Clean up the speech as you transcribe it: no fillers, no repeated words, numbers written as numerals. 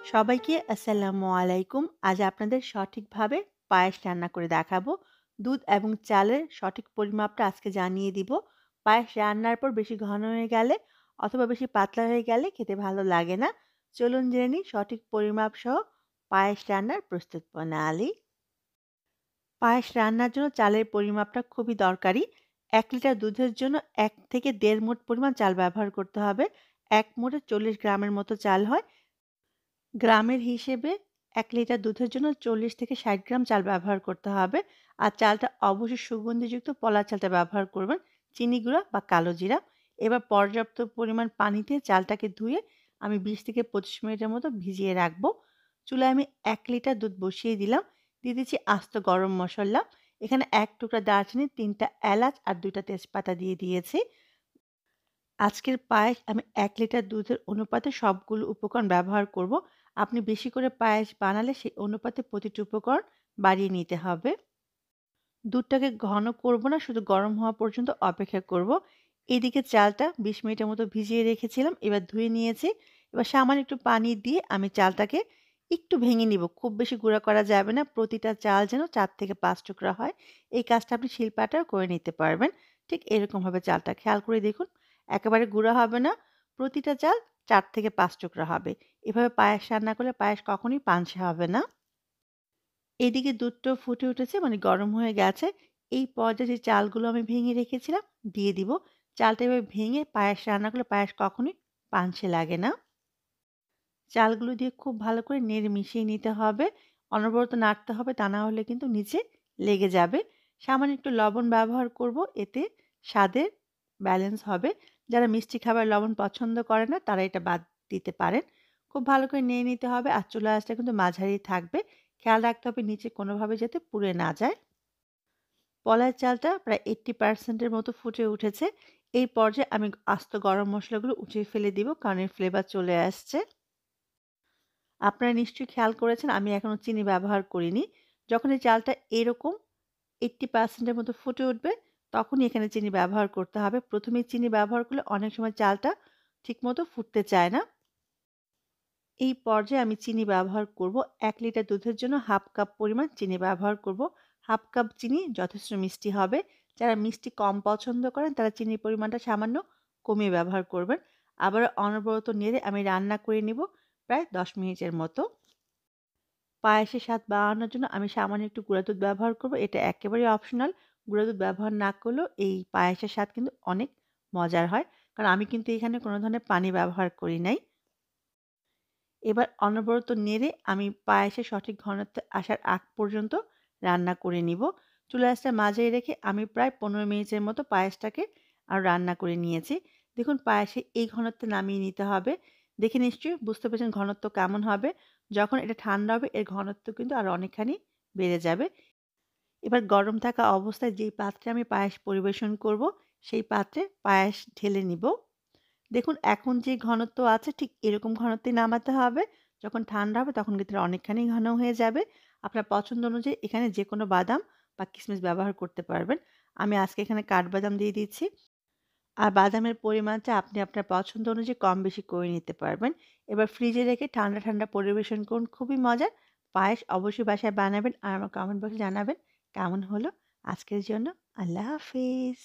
সবাইকে আসসালামু আলাইকুম। আজ আপনাদের সঠিকভাবে পায়েস রান্না করে দেখাবো। দুধ এবং চালের সঠিক পরিমাপটা আজকে জানিয়ে দিব। পায়েস রান্নার পর বেশি ঘন হয়ে গেলে অথবা বেশি পাতলা হয়ে গেলে খেতে ভালো লাগে না। চলুন জেনে নিই সঠিক পরিমাপ সহ পায়েস রান্নার প্রস্তুত প্রণালী। পায়েস রান্নার জন্য চালের পরিমাপটা খুবই দরকারি। ১ লিটার দুধের জন্য ১ থেকে ১.৫ মুঠ পরিমাণ চাল ব্যবহার করতে হবে। ১ মুঠে ৪০ গ্রামের মতো চাল হয়। গ্রামের হিসেবে ১ লিটার দুধের জন্য ৪০ থেকে ৬০ গ্রাম চাল ব্যবহার করতে হবে। আর চালটা অবশ্যই সুগন্ধিযুক্ত পলা চালটা ব্যবহার করবেন। চিনি গুঁড়া বা কালো জিরা। এবার পর্যাপ্ত পরিমাণ পানিতে চালটাকে ধুয়ে আমি ২০ থেকে ২৫ মিনিটের মতো ভিজিয়ে রাখবো। চুলায় আমি ১ লিটার দুধ বসিয়ে দিলাম। দিয়ে দিচ্ছি আস্ত গরম মসল্লা। এখানে ১ টুকরা দারচিনি, ৩ টা এলাচ আর ২ টা তেজপাতা দিয়ে দিয়েছি। আজকের পায়েস আমি ১ লিটার দুধের অনুপাতে সবগুলো উপকরণ ব্যবহার করব। আপনি বেশি করে পায়েস বানালে সেই অনুপাতে প্রতিটি উপকরণ বাড়িয়ে নিতে হবে। দুধটাকে ঘন করব না, শুধু গরম হওয়া পর্যন্ত অপেক্ষা করব। এদিকে চালটা ২০ মিনিটের মতো ভিজিয়ে রেখেছিলাম। এবার ধুয়ে নিয়েছি। এবার সামান্য একটু পানি দিয়ে আমি চালটাকে একটু ভেঙে নিব। খুব বেশি গুঁড়া করা যাবে না। প্রতিটা চাল যেন ৪ থেকে ৫ টুকরা হয়। এই কাজটা আপনি শিল-পাটায়ও করে নিতে পারবেন। ঠিক এরকমভাবে চালটা খেয়াল করে দেখুন। একেবারে গুঁড়া হবে না। প্রতিটা চাল ৪ থেকে ৫ টুকরা হবে। এভাবে পায়েস রান্না করলে পায়েস কখনোই পানসে হবে না। এদিকে দুধটাও ফুটে উঠেছে, মানে গরম হয়ে গেছে। এই পর্যায়ে যে চালগুলো আমি ভেঙে রেখেছিলাম দিয়ে দিব। চালটা এভাবে ভেঙে পায়েস রান্না করলে পায়েস কখনোই পানসে লাগে না। চালগুলো দিয়ে খুব ভালো করে নেড়ে মিশিয়ে নিতে হবে। অনবরত নাড়তে হবে, তা না হলে কিন্তু নিচে লেগে যাবে। সামান্য একটু লবণ ব্যবহার করব, এতে স্বাদের ব্যালেন্স হবে। যারা মিষ্টি খাবার লবণ পছন্দ করে না তারা এটা বাদ দিতে পারেন। খুব ভালো করে নেড়ে নিতে হবে আর চুলার আঁচটা কিন্তু মাঝারি থাকবে। খেয়াল রাখতে হবে নিচে কোনোভাবে যাতে পুড়ে না যায়। পলার চালটা প্রায় 80% এর মতো ফুটে উঠেছে। এই পর্যায়ে আমি আস্ত গরম মসলাগুলো উঠিয়ে ফেলে দিব, কারণ এর ফ্লেভার চলে আসছে। আপনারা নিশ্চয়ই খেয়াল করেছেন আমি এখনো চিনি ব্যবহার করিনি। যখন এই চালটা এরকম 80% এর মতো ফুটে উঠবে, তখনই এখানে চিনি ব্যবহার করতে হবে। ১ম এই চিনি ব্যবহার করলে অনেক সময় চালটা ঠিকমতো ফুটতে চায় না। এই পর্যায়ে আমি চিনি ব্যবহার করব। ১ লিটার দুধের জন্য ১/২ কাপ পরিমাণ চিনি ব্যবহার করব। ১/২ কাপ চিনি যথেষ্ট মিষ্টি হবে। যারা মিষ্টি কম পছন্দ করেন তারা চিনির পরিমাণটা সামান্য কমিয়ে ব্যবহার করবেন। আবারও অনবরত নেড়ে আমি রান্না করে নিব প্রায় ১০ মিনিটের মতো। পায়েসের স্বাদ বাড়ানোর জন্য আমি সামান্য একটু গুঁড়া দুধ ব্যবহার করব। এটা একেবারেই অপশনাল। গুঁড়া দুধ ব্যবহার না করলেও এই পায়েসের স্বাদ কিন্তু অনেক মজার হয়। কারণ আমি কিন্তু এখানে কোনো ধরনের পানি ব্যবহার করি নাই। এবার অনবরত নেড়ে আমি পায়েসের সঠিক ঘনত্বে আসার আগ পর্যন্ত রান্না করে নিব। চুলা আঁচটা মাঝারি রেখে আমি প্রায় ১৫ মিনিটের মতো পায়েসটাকে রান্না করে নিয়েছি। দেখুন পায়েসে এই ঘনত্বে নামিয়ে নিতে হবে। দেখে নিশ্চয়ই বুঝতে পেরেছেন ঘনত্ব কেমন হবে। যখন এটা ঠান্ডা হবে এর ঘনত্ব কিন্তু আরো অনেকখানি বেড়ে যাবে। এবার গরম থাকা অবস্থায় যেই পাত্রে আমি পায়েস পরিবেশন করব, সেই পাত্রে পায়েস ঢেলে নিব। দেখুন এখন যে ঘনত্ব আছে ঠিক এরকম ঘনত্বে নামাতে হবে। যখন ঠান্ডা হবে তখন কিন্তু এটা অনেকখানি ঘন হয়ে যাবে। আপনার পছন্দ অনুযায়ী এখানে যেকোনো বাদাম বা কিশমিশ ব্যবহার করতে পারবেন। আমি আজকে এখানে কাঠবাদাম দিয়ে দিচ্ছি। আর বাদামের পরিমাণটা আপনি আপনার পছন্দ অনুযায়ী কম বেশি করে নিতে পারবেন। এবার ফ্রিজে রেখে ঠান্ডা, ঠান্ডা পরিবেশন করুন। খুবই মজার। পায়েস অবশ্যই বাসায় বানাবেন আর আমার কমেন্ট বক্সে জানাবেন কেমন হলো। আজকের জন্য আল্লাহ হাফিজ।